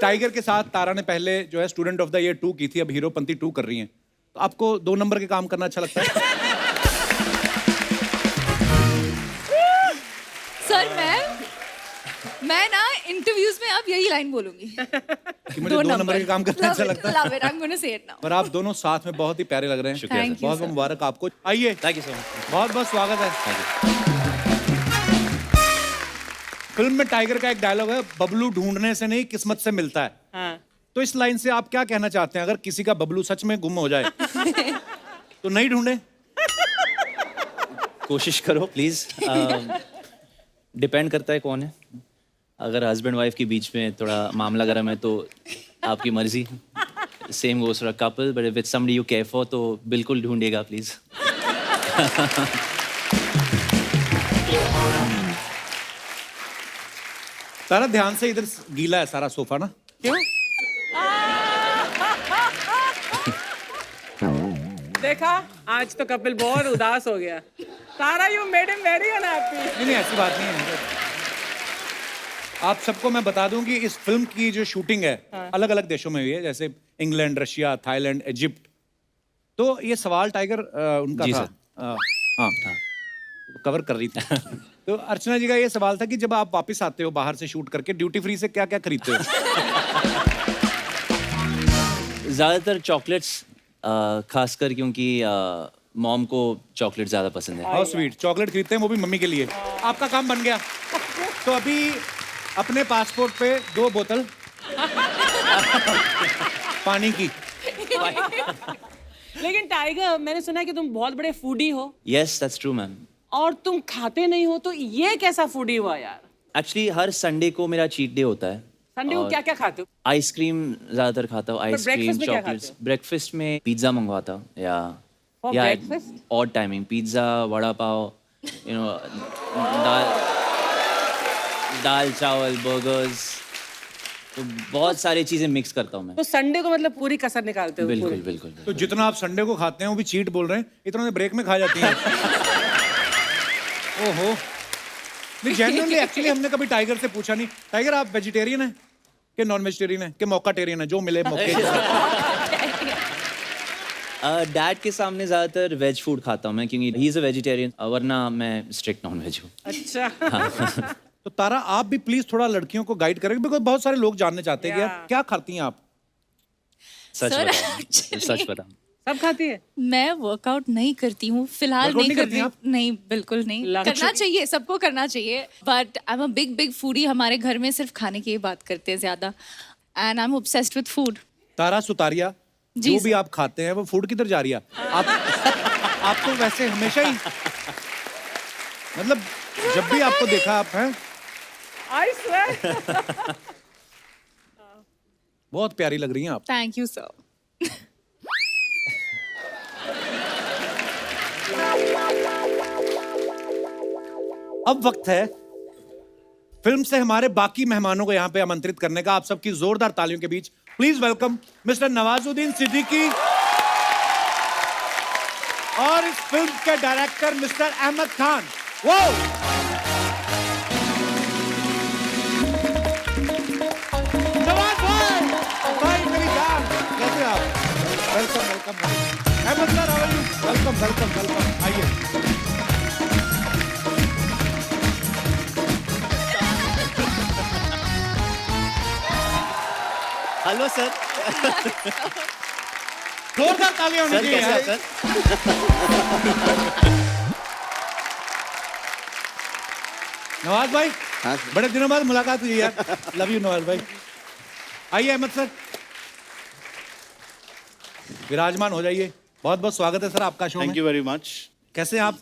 Tiger के साथ तारा ने पहले जो है स्टूडेंट ऑफ द ईयर 2 की थी, अब हीरोपंती 2 कर रही हैं। तो आपको 2 नंबर के काम करना अच्छा लगता है? सर मैं ना इंटरव्यूज में अब यही लाइन बोलूंगी कि मुझे 2 नंबर के काम करना अच्छा लगता है। Love it, I am gonna say it now. पर आप दोनों साथ में बहुत ही प्यारे लग रहे हैं। Thank you, बहुत बहुत sir. मुबारक आपको। आइए, थैंक यू सो मच। बहुत बहुत स्वागत है। फिल्म में टाइगर का एक डायलॉग है, बबलू ढूंढने से नहीं किस्मत से मिलता है। हाँ। तो इस लाइन से आप क्या कहना चाहते हैं? अगर किसी का बबलू सच में गुम हो जाए तो नहीं ढूंढे? कोशिश करो प्लीज। डिपेंड करता है कौन है। अगर हस्बैंड वाइफ के बीच में थोड़ा मामला गरम है तो आपकी मर्जी। Same goes for a couple, but if it's somebody you care for तो बिल्कुल ढूंढेगा प्लीज। तारा ध्यान से, इधर गीला है सारा सोफा ना। क्यों? देखा, आज तो कपिल बहुत उदास हो गया। Tara, you made him very unhappy. नहीं, ऐसी बात नहीं है। आप सबको मैं बता दूं कि इस फिल्म की जो शूटिंग है अलग अलग देशों में हुई है, जैसे इंग्लैंड, रशिया, थाईलैंड, इजिप्ट। तो ये सवाल टाइगर उनका जी था। हाँ, कवर कर रही थी। तो अर्चना जी का ये सवाल था कि जब आप वापस आते हो बाहर से शूट करके, ड्यूटी फ्री से क्या क्या खरीदते हो? ज़्यादातर चॉकलेट्स, खासकर क्योंकि मॉम को चॉकलेट ज़्यादा पसंद है। How sweet. चॉकलेट खरीदते हैं, वो भी मम्मी के लिए। आपका काम बन गया। तो अभी अपने पासपोर्ट पे 2 बोतल पानी की। लेकिन टाइगर, मैंने सुना है कि तुम बहुत बड़े फूडी हो यस, दैट्स ट्रू मैम। और तुम खाते नहीं हो, तो ये कैसा फूडी हुआ यार? एक्चुअली हर संडे को मेरा चीट डे होता है। संडे को क्या क्या खाते हो? आइसक्रीम ज्यादातर खाता हूँ। आइसक्रीम, breakfast में क्या चॉकलेट्स। खाते ब्रेकफास्ट में पिज्जा मंगवाता हूँ या For या breakfast? Odd timing, pizza, vada pav, you know, दाल चावल, बर्गर्स, तो बहुत सारी चीजें मिक्स करता हूँ मैं। तो संडे को मतलब पूरी कसर निकालते हो? बिल्कुल पूरी। बिल्कुल। तो जितना आप संडे को खाते हैं वो भी चीट बोल रहे हैं, इतना ब्रेक में खा जाती हैं। ओहो। नहीं, जेन्युइनली एक्चुअली हमने कभी टाइगर से पूछा नहीं, टाइगर आप वेजिटेरियन हैं कि नॉन वेजिटेरियन है कि मौकाटेरियन है, जो मिले मौके। डैड के सामने ज्यादातर वेज फूड खाता हूँ मैं, क्योंकि ही इज अ वेजिटेरियन, वरना मैं स्ट्रिक्ट नॉन वेज हूँ। अच्छा। तो तारा, आप भी प्लीज थोड़ा लड़कियों को गाइड करेंगे, बिकॉज बहुत सारे लोग जानना चाहते हैं कि यार क्या खाती हैं आप? सच Sir, बताओ, actually- सच बताओ। सब खाती है? मैं वर्कआउट नहीं करती हूँ फिलहाल। Workout नहीं नहीं कर करती रही आप? नहीं, बिल्कुल नहीं। Luxury- करना चाहिए, सबको करना चाहिए, but I am a big foodie. हमारे घर में सिर्फ खाने की ही बात करते हैं ज्यादा, and I am obsessed with food. Tara Sutaria, जी जो भी सर। आप खाते हैं वो फूड किधर जा रही है? आप तो वैसे हमेशा ही, मतलब जब भी आपको देखा आप हैं, I swear। बहुत प्यारी लग रही हैं आप। Thank you sir. अब वक्त है फिल्म से हमारे बाकी मेहमानों को यहाँ पे आमंत्रित करने का। आप सबकी जोरदार तालियों के बीच please welcome mister Nawazuddin Siddiqui और इस फिल्म के डायरेक्टर मिस्टर अहमद खान। वो नवाज भाई मेरी जान, कैसे आप? Welcome welcome Ahmed sir, how are you? Welcome welcome welcome, आइए। Hello sir. जोरदार तालियां होनी सर चाहिए कैसे यार। हैं सर? नवाज भाई, हाँ सर। बड़े दिनों बाद मुलाकात हुई यार। लव यू नवाज भाई। आइए अहमद सर, विराजमान हो जाइए। बहुत बहुत स्वागत है सर आपका शो में। Thank you very much. कैसे हैं आप?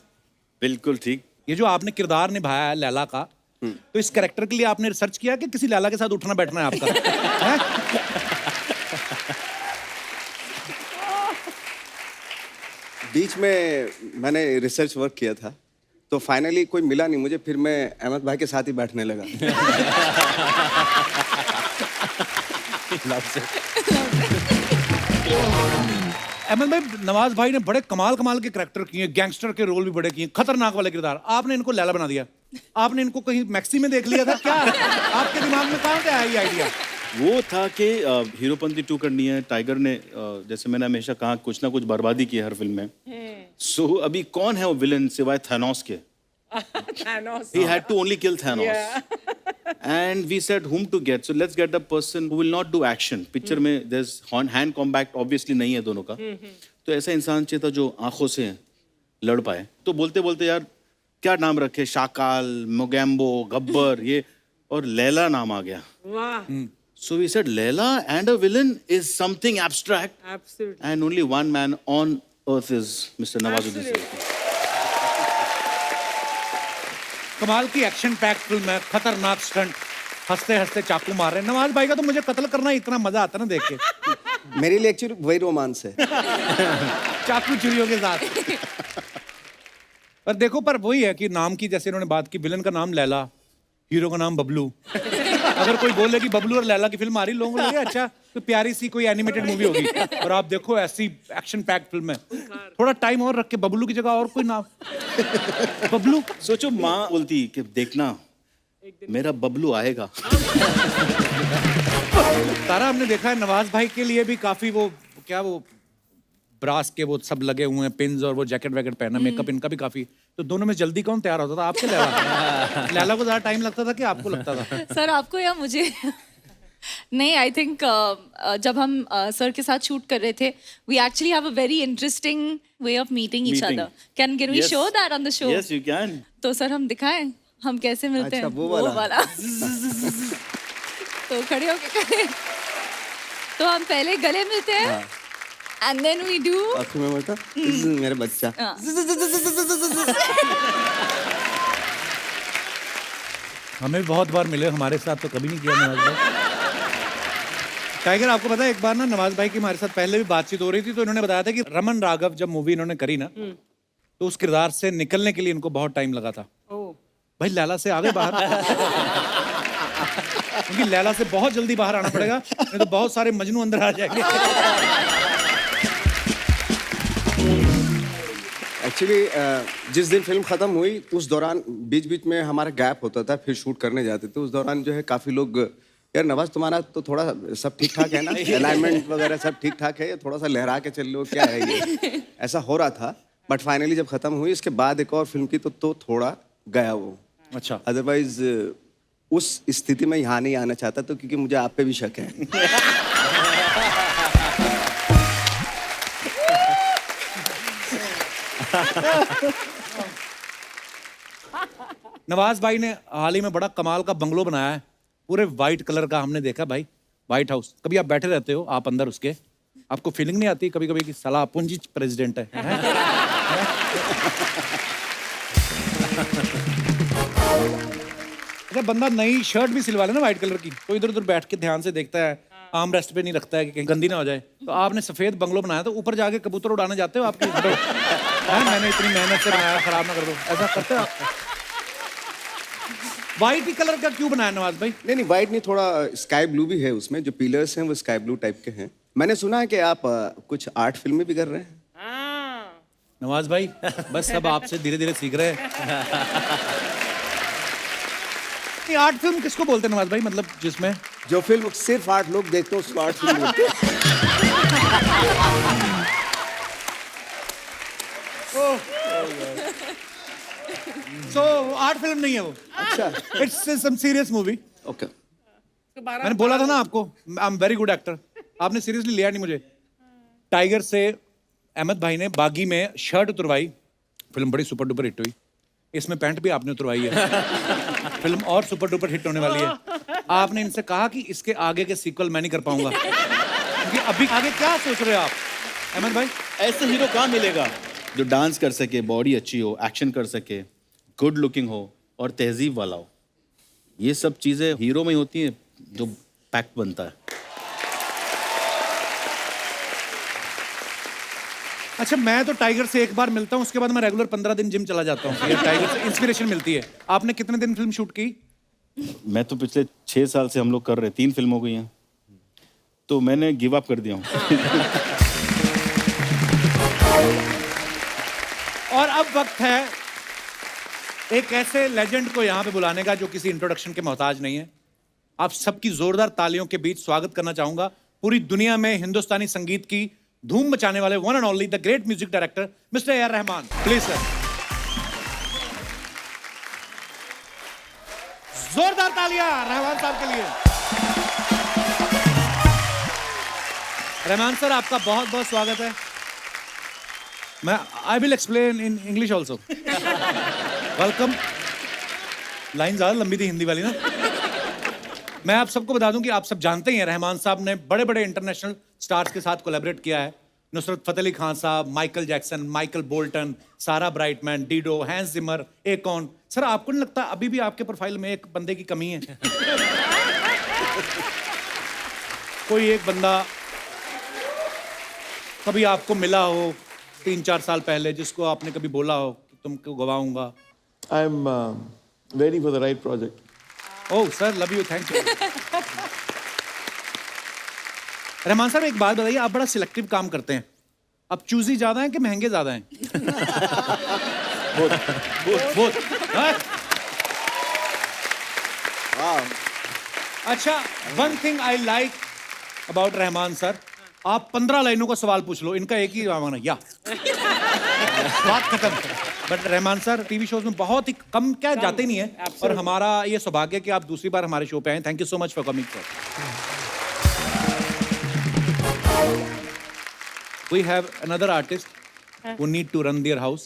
बिल्कुल ठीक। ये जो आपने किरदार निभाया है लैला का, तो इस कैरेक्टर के लिए आपने रिसर्च किया कि किसी लैला के साथ उठना बैठना है आपका? हैं? बीच में मैंने रिसर्च वर्क किया था, तो फाइनली कोई मिला नहीं मुझे, फिर मैं अहमद भाई के साथ ही बैठने लगा। अहमद भाई, नवाज भाई ने बड़े कमाल कमाल के कैरेक्टर किए, गैंगस्टर के रोल भी बड़े किए, खतरनाक वाले किरदार। आपने इनको लैला बना दिया। आपने इनको कहीं मैक्सी में देख लिया था क्या? आपके दिमाग में कहाँ से आया ये आइडिया? वो था कि हीरोपंती 2 करनी है। टाइगर ने जैसे मैंने हमेशा कहा कुछ ना कुछ बर्बादी की है हर फिल्म में। सो अभी कौन है वो विलन सिवाय थैनोस के? Thanos. He had to only kill Thanos. And we said whom to get. So let's get a person who will not do action. Picture में there's hand combat obviously नहीं है दोनों का। तो ऐसा इंसान चाहिए था जो आंखों से लड़ पाए। तो बोलते बोलते यार क्या नाम रखे, शाकाल, मोगैम्बो, गब्बर, ये और लैला नाम आ गया। Wow. So we said Leila and a villain is something abstract, Absolutely. and only one man on earth is Mr. Nawazuddin Siddiqui. कमाल की एक्शन पैक फिल्म है, खतरनाक स्टंट, हंसते हंसते चाकू मार रहे हैं। नवाज भाई का तो मुझे कत्ल करना इतना मजा आता है ना देख के। मेरे लिए एक्चुअली वही रोमांस है। चाकू चुरियों के साथ। पर देखो, पर वही है कि नाम की जैसे इन्होंने बात की, विलन का नाम लैला, हीरो का नाम बबलू। अगर कोई बोले कि बबलू और लैला की फिल्म आ रही, लोगों को लगे अच्छा तो प्यारी सी कोई एनिमेटेड मूवी होगी। और आप देखो ऐसी एक्शन पैक फिल्म है। थोड़ा टाइम और रख के बबलू की जगह और कोई नाम। बबलू। सोचो माँ बोलती कि देखना मेरा बबलू आएगा। तारा, हमने देखा है नवाज भाई के लिए भी काफी वो क्या वो ब्रास के वो सब लगे हुए हैं, पिन्स और वो जैकेट वैकेट पहना, मेकअप इनका भी काफी। तो दोनों में जल्दी कौन तैयार होता था, आपके लैला? लैला को ज्यादा टाइम लगता था कि आपको लगता था? सर आपको या मुझे? नहीं, आई थिंक जब हम सर के साथ शूट कर रहे थे, we actually have a very interesting way of meeting each other. Can we Yes. Show that on the show? Yes, you can. तो सर हम दिखाएं हम कैसे मिलते अच्छा, हैं? वो वाला। तो खड़े होके करें। तो हम पहले गले मिलते हैं एंड देन वी डू। आंखों में मत मेरा बच्चा। हमें बहुत बार मिले, हमारे साथ तो कभी नहीं किया नवाज भाई। टाइगर, आपको पता है एक बार ना नवाज भाई की हमारे साथ पहले भी बातचीत हो रही थी, तो इन्होंने बताया था कि रमन राघव जब मूवी इन्होंने करी ना, तो उस किरदार से निकलने के लिए इनको बहुत टाइम लगा था। भाई लैला से आगे बाहर, क्योंकि लैला से बहुत जल्दी बाहर आना पड़ेगा, नहीं तो बहुत सारे मजनू अंदर आ जाएंगे। एक्चुअली जिस दिन फिल्म खत्म हुई उस दौरान बीच बीच में हमारा गैप होता था, फिर शूट करने जाते थे। उस दौरान जो है काफी लोग, यार नवाज तुम्हारा तो थोड़ा सब ठीक ठाक है ना, अलाइनमेंट वगैरह सब ठीक ठाक है, थोड़ा सा लहरा के चल लो, क्या है ये, ऐसा हो रहा था। बट फाइनली जब खत्म हुई इसके बाद एक और फिल्म की तो थोड़ा गया वो। अच्छा। अदरवाइज उस स्थिति में यहाँ नहीं आना चाहता, तो क्योंकि मुझे आप पे भी शक है। नवाज भाई ने हाल ही में बड़ा कमाल का बंगलो बनाया है, पूरे वाइट कलर का। हमने देखा भाई, व्हाइट हाउस। कभी आप बैठे रहते हो आप अंदर उसके, आपको फीलिंग नहीं आती कभी कभी कि साला अपन जी प्रेसिडेंट है? अगर बंदा नई शर्ट भी सिलवा ले ना व्हाइट कलर की, तो इधर उधर बैठ के ध्यान से देखता है, आर्म रेस्ट पे नहीं रखता है कि कहीं गंदी ना हो जाए। तो आपने सफेद बंगलो बनाया, तो ऊपर जाके कबूतर उड़ाने जाते हो आपकी? मैंने इतनी मेहनत से बनाया, खराब ना कर दो, ऐसा करते हो? व्हाइट ही कलर का क्यों बनाया नवाज भाई? नहीं व्हाइट नहीं, थोड़ा स्काई ब्लू भी है उसमें। जो पिलर्स हैं वो स्काई ब्लू टाइप के हैं। मैंने सुना है कि आप कुछ आर्ट फिल्में भी कर रहे हैं। नवाज भाई बस सब आपसे धीरे धीरे सीख रहे हैं। आर्ट फिल्म किसको बोलते हैं नवाज भाई, मतलब जिसमें जो फिल्म सिर्फ 8 लोग देखते हैं उसको आर्ट फिल्म बोलते हैं। सो आर्ट फिल्म नहीं है वो। अच्छा, it's some serious movie. Okay. मैंने बोला था ना आपको, I am very good actor. आपने सीरियसली लिया नहीं मुझे। टाइगर से अहमद भाई ने बागी में शर्ट उतरवाई, फिल्म बड़ी सुपर डुपर हिट हुई। इसमें पैंट भी आपने उतरवाई है, फिल्म और सुपर डुपर हिट होने वाली है। आपने इनसे कहा कि इसके आगे के सीक्वल मैं नहीं कर पाऊंगा, क्योंकि अभी आगे क्या सोच रहे हो आप अहमद भाई? ऐसे हीरो कहाँ मिलेगा जो डांस कर सके, बॉडी अच्छी हो, एक्शन कर सके, गुड लुकिंग हो और तहजीब वाला हो। ये सब चीजें हीरो में ही होती हैं जो पैक्ट बनता है। अच्छा, मैं तो टाइगर से एक बार मिलता हूँ, उसके बाद मैं रेगुलर 15 दिन जिम चला जाता हूँ। ये टाइगर से इंस्पिरेशन मिलती है। आपने कितने दिन फिल्म शूट की? मैं तो पिछले 6 साल से हम लोग कर रहे हैं, 3 फिल्म हो गई हैं, तो मैंने गिव अप कर दिया हूँ। और अब वक्त है एक ऐसे लेजेंड को यहाँ पे बुलाने का जो किसी इंट्रोडक्शन के मोहताज नहीं है। आप सबकी जोरदार तालियों के बीच स्वागत करना चाहूंगा पूरी दुनिया में हिंदुस्तानी संगीत की धूम मचाने वाले one and only the great music director mister A R Rahman. Please sir, जोरदार तालियां रहमान साहब के लिए। रहमान सर, आपका बहुत बहुत स्वागत है। मैं I will explain in English also. Welcome. Line ज्यादा लंबी थी हिंदी वाली ना। मैं आप सबको बता दूं कि आप सब जानते ही हैं रहमान साहब ने बड़े बड़े इंटरनेशनल स्टार्स के साथ कोलैबोरेट किया है। नुसरत फतेह अली खान साहब, माइकल जैक्सन, माइकल बोल्टन, सारा ब्राइटमैन, डीडो, हैंस जिमर, एकॉन। सर, आपको नहीं लगता अभी भी आपके प्रोफाइल में एक बंदे की कमी है? कोई एक बंदा कभी आपको मिला हो 3-4 साल पहले, जिसको आपने कभी बोला हो कि तुमको गवाऊंगा? I'm waiting for the right project. Oh sir, love you, thank you. Rahman साहब, एक बात बताइए, आप बड़ा सिलेक्टिव काम करते हैं। आप चूजी ज्यादा हैं कि महंगे ज्यादा हैं? बहुत। अच्छा, one thing I like about Rahman sir, आप 15 लाइनों का सवाल पूछ लो, इनका एक ही माना या बात खत्म। But Rahman sir TV shows में बहुत ही कम जाते नहीं है, और हमारा ये सौभाग्य कि आप दूसरी बार हमारे शो पे आए। Thank you so much for coming sir. We have another artist who need to run their house.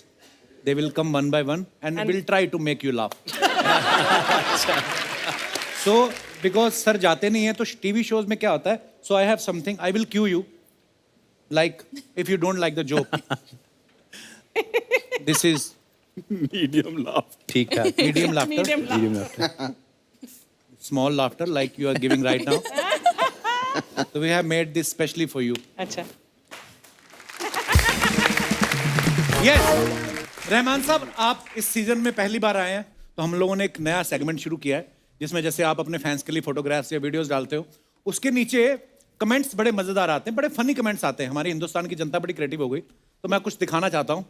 They will come one by one and will try to make you laugh. So, because sir जाते नहीं हैं तो TV shows में क्या होता है? So I have something. I will cue you. Like if you don't like the joke, this is medium laugh. ठीक ठाक। medium laughter. Medium laughter. Small laughter like you are giving right now. So we have made this specially for you. अच्छा, Yes. Rahman साहब, आप इस season में पहली बार आए हैं, तो हम लोगों ने एक नया सेगमेंट शुरू किया है, जिसमें जैसे आप अपने फैंस के लिए फोटोग्राफ्स या वीडियोस डालते हो, उसके नीचे कमेंट्स बड़े मजेदार आते हैं, बड़े फनी कमेंट्स आते हैं। हमारी हिंदुस्तान की जनता बड़ी क्रिएटिव हो गई, तो मैं कुछ दिखाना चाहता हूं।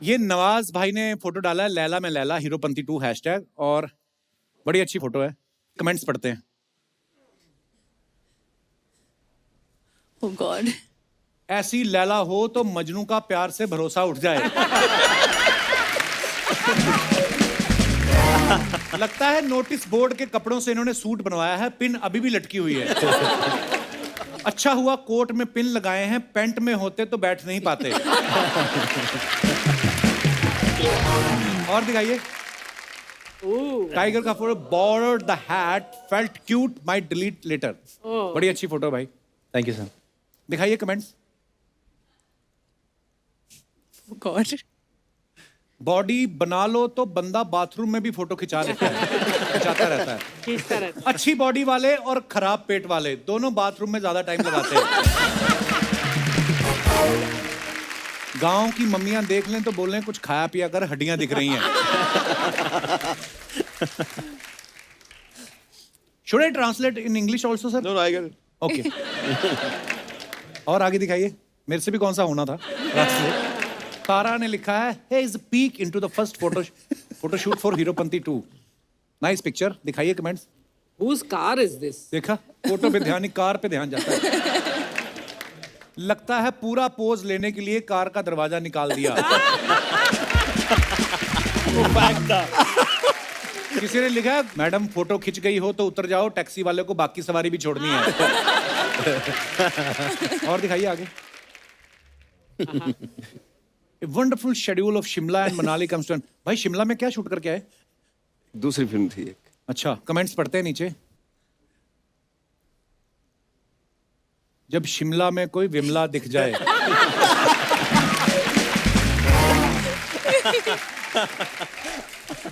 ये नवाज भाई ने फोटो डाला है, लैला में लैला, हीरोपंती 2 हैशटैग, और बड़ी अच्छी फोटो है। कमेंट्स पढ़ते हैं। Oh God. ऐसी लैला हो तो मजनू का प्यार से भरोसा उठ जाए। लगता है नोटिस बोर्ड के कपड़ों से इन्होंने सूट बनवाया है, पिन अभी भी लटकी हुई है। अच्छा हुआ कोट में पिन लगाए हैं, पैंट में होते तो बैठ नहीं पाते। और दिखाइए। टाइगर का photo, border the hat felt cute, might delete later. बड़ी अच्छी फोटो भाई। Thank you sir. दिखाइए कमेंट्स। Oh God. बॉडी बना लो तो बंदा बाथरूम में भी फोटो खिंचाता रहता है। खींचता रहता। अच्छी बॉडी वाले और खराब पेट वाले दोनों बाथरूम में ज्यादा टाइम लगाते हैं। गांव की मम्मियां देख लें तो बोल रहे कुछ खाया पिया कर, हड्डियां दिख रही हैं। Should I translate in English also, sir? No, I get it. Okay. और आगे दिखाइए। मेरे से भी कौन सा होना था। तारा ने लिखा है, "Hey is a peek into the first photo shoot for Heropanti 2." Nice picture. दिखाइए comments. Whose car is this? देखा, फोटो पे ध्यान नहीं, कार पे ध्यान जाता है। लगता है पूरा पोज लेने के लिए कार का दरवाजा निकाल दिया। किसी ने लिखा है, मैडम फोटो खिंच गई हो तो उतर जाओ, टैक्सी वाले को बाकी सवारी भी छोड़नी है। और दिखाइए आगे। A wonderful schedule of Shimla and Manali comes to an. भाई शिमला में क्या शूट करके आए? दूसरी फिल्म थी एक। अच्छा, कमेंट्स पढ़ते हैं नीचे। जब शिमला में कोई विमला दिख जाए।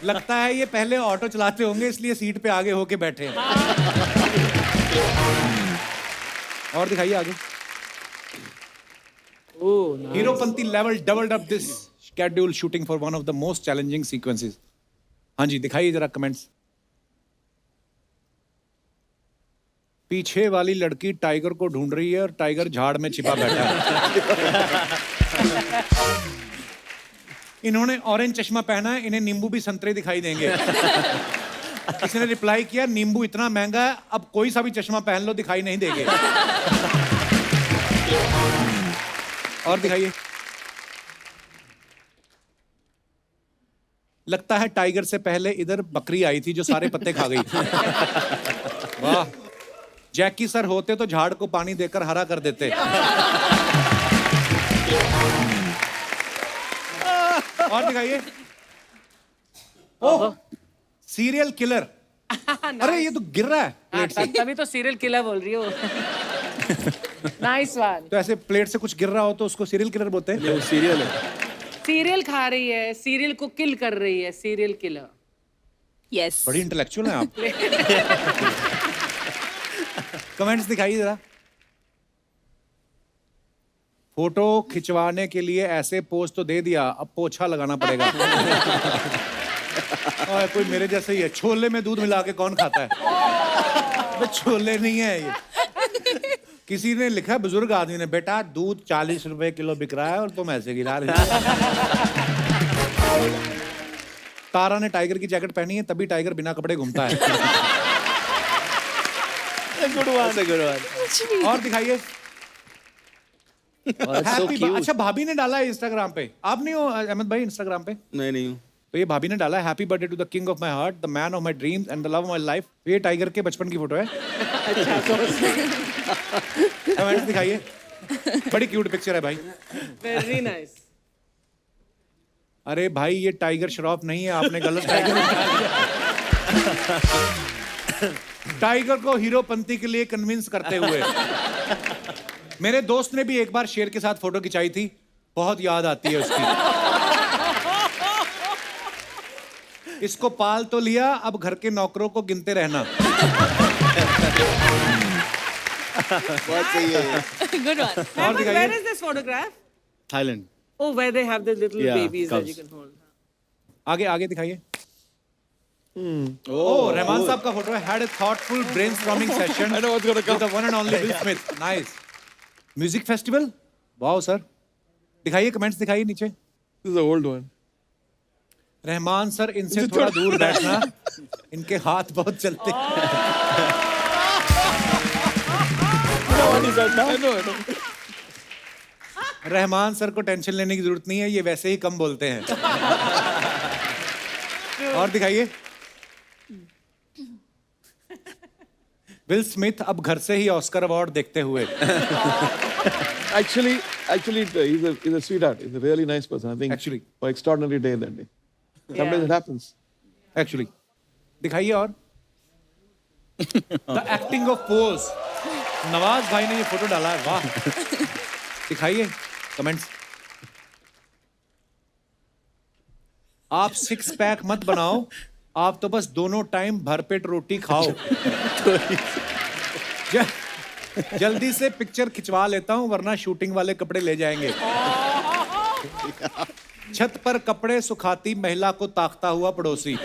लगता है ये पहले ऑटो चलाते होंगे, इसलिए सीट पे आगे होके बैठे हैं। और दिखाइए आगे। Heropanti level doubled up this schedule shooting for one of the most challenging sequences. हाँ जी, दिखाइए जरा कमेंट्स। पीछे वाली लड़की टाइगर को ढूंढ रही है और टाइगर झाड़ में छिपा बैठा है। इन्होंने ऑरेंज चश्मा पहना है, इन्हें नींबू भी संतरे दिखाई देंगे। किसी ने रिप्लाई किया, नींबू इतना महंगा है, अब कोई सा भी चश्मा पहन लो दिखाई नहीं देंगे। और दिखाइए। लगता है टाइगर से पहले इधर बकरी आई थी जो सारे पत्ते खा गई। वाह, जैकी सर होते तो झाड़ को पानी देकर हरा कर देते। और दिखाइए। ओह, सीरियल किलर। अरे ये तो गिर रहा है प्लेट से। तभी तो सीरियल किलर बोल रही हो। Nice one. तो ऐसे प्लेट से कुछ गिर रहा हो तो उसको सीरियल किलर बोलते हैं। वो सीरियल है। सीरियल खा रही है, सीरियल को किल कर रही है, सीरियल किलर। Yes. बड़ी इंटेलेक्चुअल हैं आप। कमेंट्स दिखाइए जरा। फोटो खिंचवाने के लिए ऐसे पोज तो दे दिया, अब पोछा लगाना पड़ेगा। और कोई मेरे जैसे ही है, छोले में दूध मिला के कौन खाता है? बे छोले नहीं है ये। किसी ने लिखा, बुजुर्ग आदमी ने, बेटा दूध 40 रुपए किलो बिक रहा है और तुम ऐसे गिरा रहे हो। तारा ने टाइगर की जैकेट पहनी है, तभी टाइगर बिना कपड़े घूमता है। Good one. और दिखाइए। So Happy cute. अच्छा, भाभी ने डाला है इंस्टाग्राम पे। आप नहीं हो अहमद भाई इंस्टाग्राम पे? नहीं हूँ। तो ये भाभी ने डाला है, happy birthday to the king of my heart, the man of my dreams and the love of my life. ये टाइगर के बचपन की फोटो है। कमेंट्स दिखाइए। बड़ी क्यूट पिक्चर है भाई। Very nice. अरे भाई ये टाइगर श्रॉफ नहीं है, आपने गलत टाइगर निकाल दिया। टाइगर को हीरोपंती के लिए कन्विंस करते हुए। मेरे दोस्त ने भी एक बार शेर के साथ फोटो खिंचाई थी, बहुत याद आती है उसकी। इसको पाल तो लिया, अब घर के नौकरों को गिनते रहना। बहुत सही है। Good one. और दिखाइए। Where is this photograph? Thailand. Oh, where they have the little Yeah, babies that you cubs. can hold. आगे आगे दिखाइए। ओह, रहमान साहब का फोटो है। Had a thoughtful brainstorming session with the one and only Will Smith. Nice. Music festival. Wow sir. दिखाइए, comments दिखाइए नीचे। This is the old one. Rahman sir, इनसे थोड़ा दूर बैठना, इनके हाथ बहुत चलते हैं। I know. रहमान सर को टेंशन लेने की जरूरत नहीं है, ये वैसे ही कम बोलते हैं। और दिखाइए। विल स्मिथ अब घर से ही ऑस्कर अवार्ड देखते हुए। Actually, he's a sweetheart. He's a really nice person. I think. Actually. For extraordinary day that day. Sometimes it happens. Actually दिखाइए। और the acting of pose. Nawaz भाई ने ये फोटो डाला है, वाह। दिखाइए कमेंट्स। आप 6 पैक मत बनाओ, आप तो बस दोनों टाइम भरपेट रोटी खाओ। जल्दी से पिक्चर खिंचवा लेता हूं, वरना शूटिंग वाले कपड़े ले जाएंगे। छत पर कपड़े सुखाती महिला को ताकता हुआ पड़ोसी।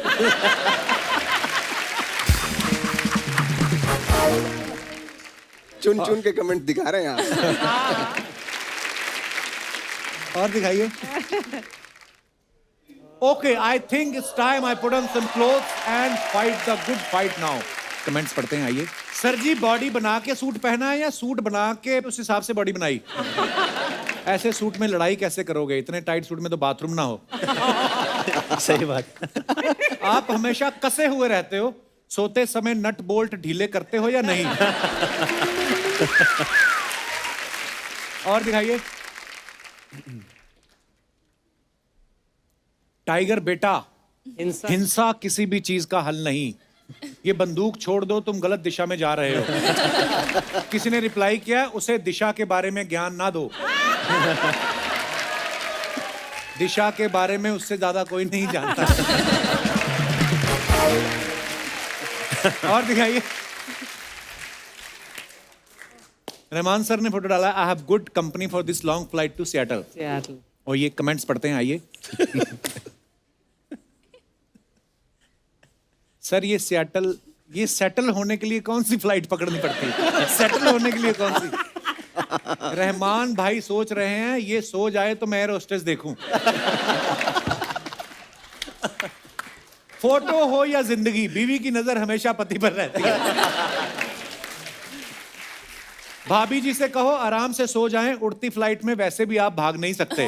चुन चुन के कमेंट दिखा रहे हैं आप। और दिखाइए। Okay, I think it's time I put on some clothes and fight the good fight now. Comments पढ़ते हैं, आइए। सर जी, बॉडी बना के सूट पहना है या सूट बना के उस हिसाब से बॉडी बनाई? ऐसे सूट में लड़ाई कैसे करोगे? इतने टाइट सूट में तो बाथरूम ना हो। सही बात। आप हमेशा कसे हुए रहते हो, सोते समय नट बोल्ट ढीले करते हो या नहीं? और दिखाइए। टाइगर बेटा, हिंसा किसी भी चीज का हल नहीं। ये बंदूक छोड़ दो, तुम गलत दिशा में जा रहे हो। किसी ने रिप्लाई किया, उसे दिशा के बारे में ज्ञान ना दो। दिशा के बारे में उससे ज्यादा कोई नहीं जानता। और दिखाइए। रहमान सर ने फोटो डाला, I have good company for this long flight to Seattle. Seattle. और ये कमेंट्स पढ़ते हैं, आइए। सर ये सेटल होने के लिए कौन सी फ्लाइट पकड़नी पड़ती है? सेटल होने के लिए कौन सी? रहमान भाई सोच रहे हैं, ये सो जाए तो मैं एयर होस्टेस देखूं। फोटो हो या जिंदगी, बीवी की नजर हमेशा पति पर रहती है। भाभी जी से कहो आराम से सो जाएं, उड़ती फ्लाइट में वैसे भी आप भाग नहीं सकते।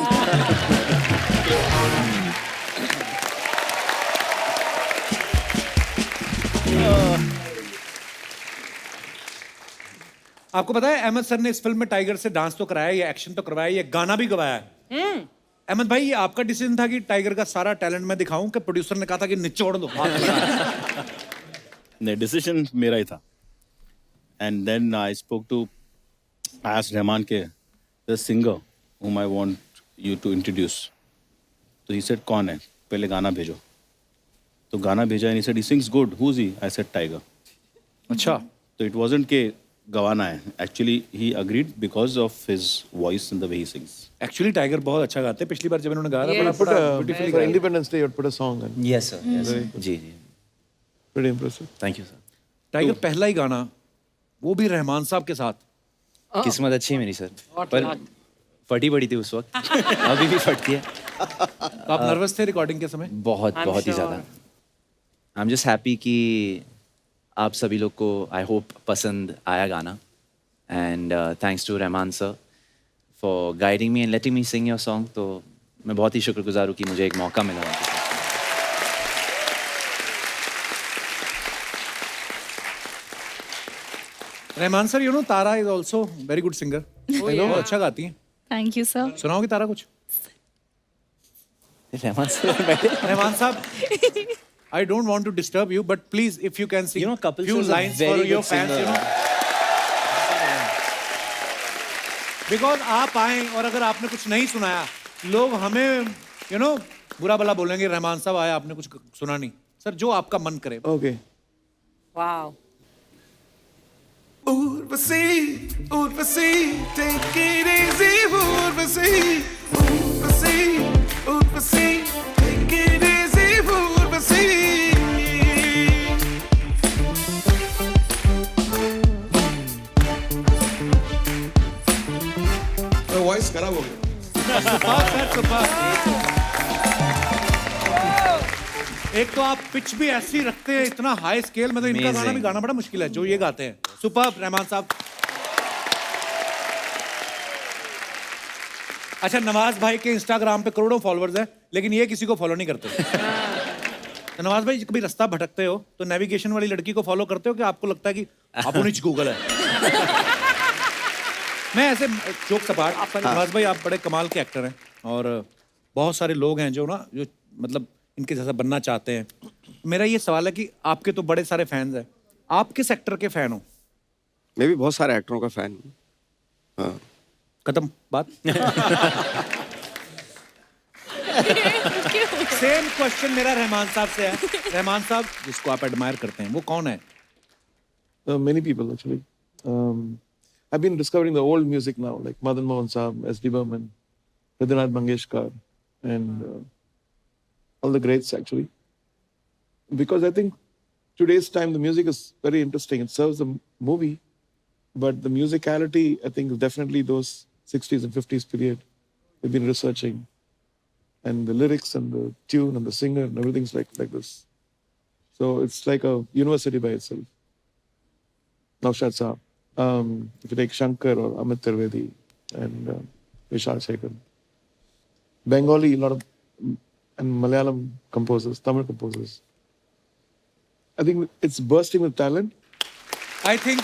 आपको पता है अहमद सर ने इस फिल्म में टाइगर से डांस तो कराया, ये एक्शन तो करवाया, ये गाना भी गवाया है। अहमद भाई, ये आपका डिसीजन था कि टाइगर का सारा टैलेंट मैं दिखाऊं, कि प्रोड्यूसर ने कहा था कि निचोड़ दो? नहीं, डिसीजन मेरा ही था। And then I spoke to asked Rahman के the singer whom I want you to introduce. तो he said कौन है, पहले गाना भेजो। तो गाना भेजा and he said he sings good. Who's he? I said Tiger. अच्छा, तो it wasn't के गवाना है, actually he agreed because of his voice and the way he sings. Actually tiger बहुत अच्छा गाते हैं। पिछली बार जब इन्होंने गाया था, Yes. Put बड़ा a, ब्यूटीफुली for गाया। Independence Day, you put a song and Yes, sir. Yes, sir. जी जी, pretty impressive. Thank you sir. Tiger पहला ही गाना, वो भी रहमान साहब के साथ। किस्मत अच्छी है मेरी सर, पर फटी पड़ी थी उस वक्त। अभी भी फटती है। तो आप नर्वस थे रिकॉर्डिंग के समय? बहुत I'm बहुत ही sure. ज़्यादा। आई एम जस्ट हैप्पी कि आप सभी लोग को आई होप पसंद आया गाना, and thanks to Rahman sir for guiding me and letting me sing your song. तो मैं बहुत ही शुक्रगुजार हूँ कि मुझे एक मौका मिला उनके साथ। Rahman sir, you know Tara is also very good singer. बहुत अच्छा गाती हैं। Thank you sir. सुनाओगे तारा कुछ? रहमान सर बैठे। रहमान साहब, I don't want to disturb you, but please, if you can sing You know, Kapil few sir is a lines for very your good fans, you singer. know. Because आप आए और अगर आपने कुछ नहीं सुनाया, लोग हमें, you know, बुरा भला बोलेंगे, रहमान साहब आए, आपने कुछ सुना नहीं। सर, जो आपका मन करे। Okay. Wow. Urvasi, Urvasi, take it easy, Urvasi, Urvasi, Urvasi, take it easy, Urvasi. Voice खराब हो गया। Super sir, super. एक तो आप पिच भी ऐसी रखते हैं, इतना हाई स्केल में, तो इनका गाना भी Amazing. गाना बड़ा मुश्किल है जो ये गाते हैं। सुपर रहमान साहब। अच्छा, नवाज भाई के इंस्टाग्राम पे करोड़ों फॉलोअर्स हैं, लेकिन ये किसी को फॉलो नहीं करते। तो नवाज भाई, कभी रास्ता भटकते हो तो नेविगेशन वाली लड़की को फॉलो करते हो कि आपको लगता है कि आप उन्हीं गूगल है? मैं ऐसे जोक सपाट, नवाज भाई आप बड़े कमाल के एक्टर हैं और बहुत सारे लोग हैं जो ना, जो मतलब इनके जैसा बनना चाहते हैं। मेरा ये सवाल है कि आपके तो बड़े सारे फैंस हैं, आप किस एक्टर के फैन हो? मैं भी बहुत सारे एक्टरों का फैन हूँ। हाँ। खत्म बात। सेम क्वेश्चन मेरा रहमान साहब से है। रहमान साहब, जिसको आप एडमायर करते हैं, वो कौन है? Many people actually. I've been discovering the old music now, like Madan Mohan Saab, S.D. Burman, Radhanath Mangeshkar, and all the greats actually. Because I think today's time the music is very interesting. It serves the movie, but the musicality, I think, is definitely those 60s and 50s period. We've been researching, and the lyrics and the tune and the singer and everything's like this. So it's like a university by itself. Naushad Saab. If you take Shankar or Amit Trivedi and Vishal Shekhar. Bengali, a lot of, and Malayalam composers, Tamil composers. I think it's bursting with talent. I think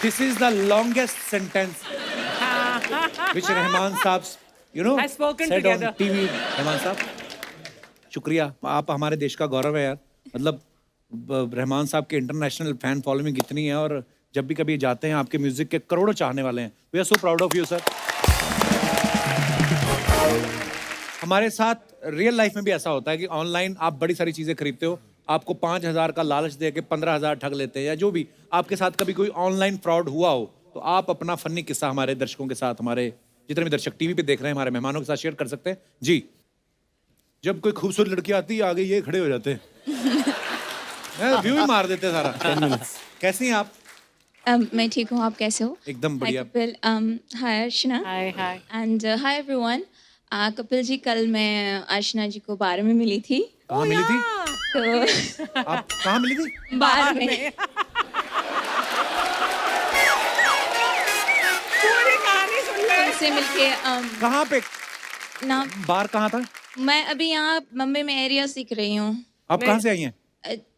this is the longest sentence which Rahman Saab, you know, Has spoken said together. on TV. Rahman साहब, शुक्रिया, आप हमारे देश का गौरव है यार। मतलब रहमान साहब के इंटरनेशनल फैन फॉलोइंग इतनी है, और जब भी कभी जाते हैं आपके म्यूजिक के करोड़ों चाहने वाले हैं। We are so proud of you sir. हमारे साथ रियल लाइफ में भी ऐसा होता है कि ऑनलाइन आप बड़ी सारी चीजें खरीदते हो, आपको 5,000 का लालच दे के 15,000 ठग लेते हैं, या जो भी आपके साथ कभी कोई ऑनलाइन फ्रॉड हुआ हो, तो आप अपना फनी किस्सा हमारे दर्शकों के साथ, हमारे जितने भी दर्शक टीवी पे देख रहे हैं, हमारे मेहमानों के साथ शेयर कर सकते हैं जी। जब कोई खूबसूरत लड़की आती है, आगे ये खड़े हो जाते हैं, व्यू ही मार देते हैं सारा। कैसी हैं आप? मैं ठीक हूँ, आप कैसे हो? एकदम बढ़िया। Hi Kapil, hi Archana. Hi, hi. And hi everyone. Kapil ji, कल मैं अर्चना जी को बार में मिली थी। कहाँ मिली थी? तो आप कहाँ मिली थी? बार में पूरी कहानी सुन ले। उनसे मिलके कहाँ पे? ना, बार कहाँ था? मैं अभी यहाँ मुंबई में एरिया सीख रही हूँ। आप कहाँ से आई हैं?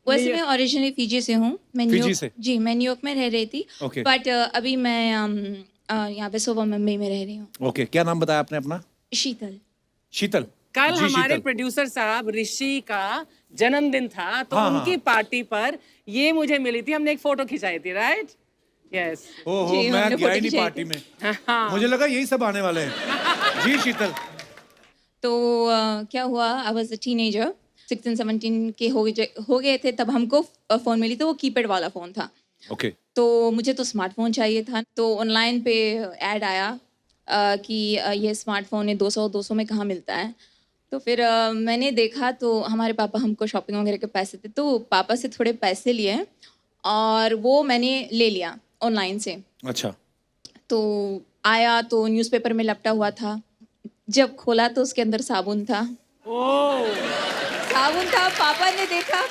वैसे मैं ओरिजिनली फिजी से हूँ। मैं फिजी न्यूयॉर्क- से? जी, मैं न्यूयॉर्क में रह रही थी। Okay. बट अभी मैं यहाँ पे सुबह मुंबई में रह रही हूँ। ओके, क्या नाम बताया आपने अपना? शीतल। शीतल। कल जी, हमारे शीतल। प्रोड्यूसर साहब ऋषि का जन्मदिन था, तो हाँ, उनकी हाँ। पार्टी पर ये मुझे मिली थी, हमने एक फोटो खिंचाई थी, राइट? यस। ओहो, जी, मैं हमने गया ही फोटो नहीं खिंचाई पार्टी थी। में। हाँ। मुझे लगा यही सब आने वाले हैं। जी शीतल। तो क्या हुआ, आई वाज अ टीनेजर, 16 17 के हो गए थे तब हमको फ़ोन मिली, तो वो कीपैड वाला फ़ोन था। ओके। तो मुझे तो स्मार्टफोन चाहिए था, तो ऑनलाइन पे ऐड आया कि ये स्मार्टफोन है 200 में कहाँ मिलता है। तो फिर मैंने देखा, तो हमारे पापा हमको शॉपिंग वगैरह के पैसे थे, तो पापा से थोड़े पैसे लिए और वो मैंने ले लिया ऑनलाइन से। अच्छा। तो आया तो न्यूज़पेपर में लपटा हुआ था, जब खोला तो उसके अंदर साबुन था। साबुन था, पापा ने देखा,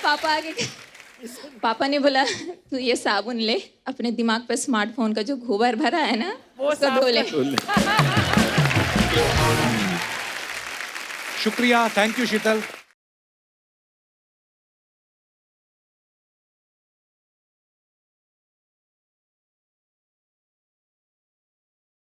पापा ने बोला तू ये साबुन ले, अपने दिमाग पे स्मार्टफोन का जो गोबर भरा है ना वो उसको साफ धो ले। शुक्रिया, थैंक यू शीतल।